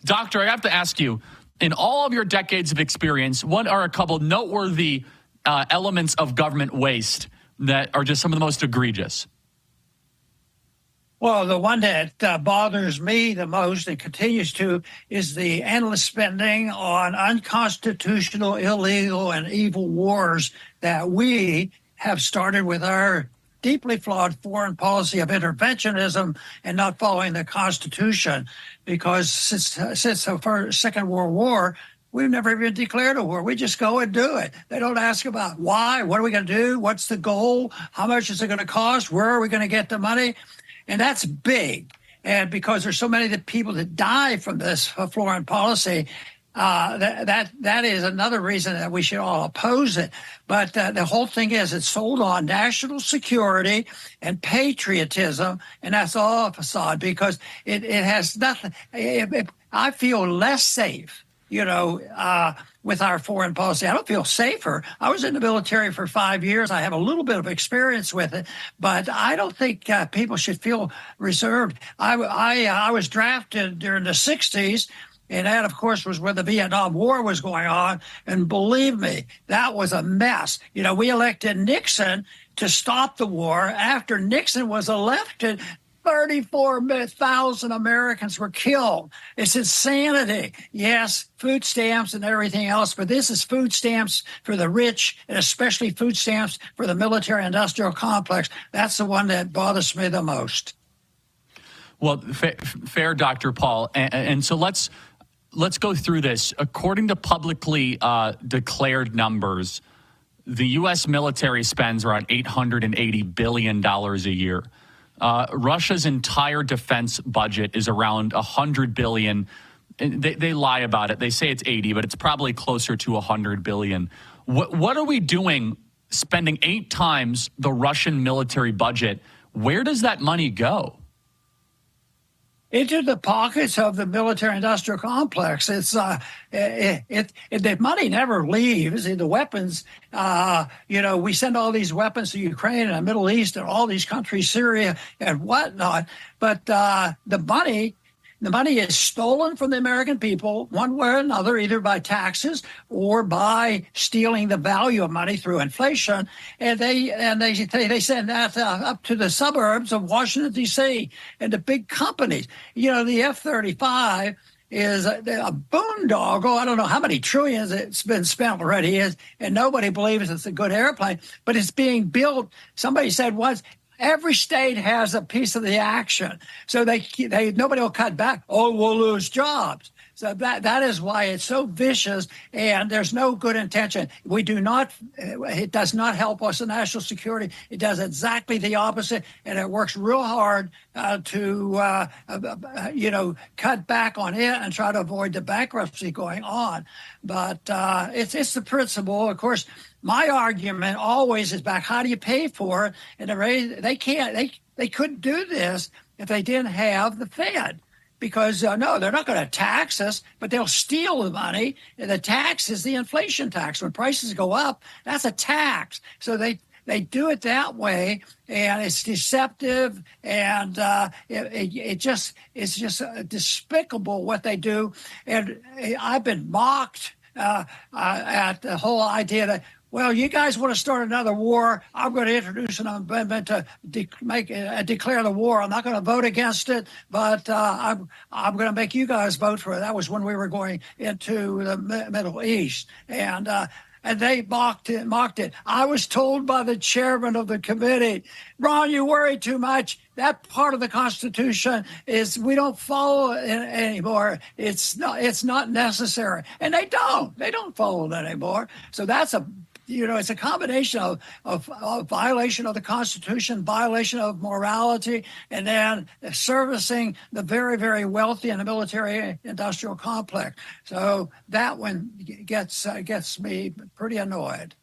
Doctor, I have to ask you, in all of your decades of experience, what are a couple noteworthy elements of government waste that are just some of the most egregious? Well, the one that bothers me the most and continues to is the endless spending on unconstitutional, illegal, and evil wars that we have started with our deeply flawed foreign policy of interventionism and not following the Constitution. Because since the Second World War, we've never even declared a war. We just go and do it. They don't ask about why, what are we going to do, what's the goal, how much is it going to cost, where are we going to get the money? And that's big. And because there's so many people that die from this foreign policy, that is another reason that we should all oppose it. But the whole thing is it's sold on national security and patriotism, and that's all a facade because it has nothing. I feel less safe, with our foreign policy. I don't feel safer. I was in the military for 5 years. I have a little bit of experience with it, but I don't think people should feel reserved. I was drafted during the 60s, and that, of course, was when the Vietnam War was going on. And believe me, that was a mess. We elected Nixon to stop the war. After Nixon was elected, 34,000 Americans were killed. It's insanity. Yes, food stamps and everything else, but this is food stamps for the rich and especially food stamps for the military-industrial complex. That's the one that bothers me the most. Well, fair, Dr. Paul. And so let's go through this. According to publicly declared numbers, the U.S. military spends around $880 billion a year. Russia's entire defense budget is around $100 billion. They lie about it. They say it's 80, but it's probably closer to $100 billion. What are we doing spending 8 times the Russian military budget? Where does that money go? Into the pockets of the military-industrial complex. It's the money never leaves. The weapons, we send all these weapons to Ukraine and the Middle East and all these countries, Syria and whatnot. But the money is stolen from the American people one way or another, either by taxes or by stealing the value of money through inflation. And they send that up to the suburbs of Washington, D.C. and the big companies. The F-35 is a boondoggle. I don't know how many trillions it's been spent already, and nobody believes it's a good airplane, but it's being built. Somebody said once, every state has a piece of the action, so nobody will cut back. Oh, we'll lose jobs. So that is why it's so vicious, and there's no good intention. It does not help us in national security. It does exactly the opposite, and it works real hard to cut back on it and try to avoid the bankruptcy going on. But it's the principle, of course. My argument always is back, how do you pay for it? And they couldn't do this if they didn't have the Fed. Because, no, they're not going to tax us, but they'll steal the money. And the tax is the inflation tax. When prices go up, that's a tax. So they do it that way, and it's deceptive, and it's just despicable what they do. And I've been mocked at the whole idea that, well, you guys want to start another war, I'm going to introduce an amendment to declare the war. I'm not going to vote against it, but I'm going to make you guys vote for it. That was when we were going into the Middle East. And they mocked it. I was told by the chairman of the committee, Ron, you worry too much. That part of the Constitution is we don't follow it anymore. It's not necessary. And they don't follow it anymore. So that's it's a combination of violation of the Constitution, violation of morality, and then servicing the very, very wealthy in the military-industrial complex. So that one gets me pretty annoyed.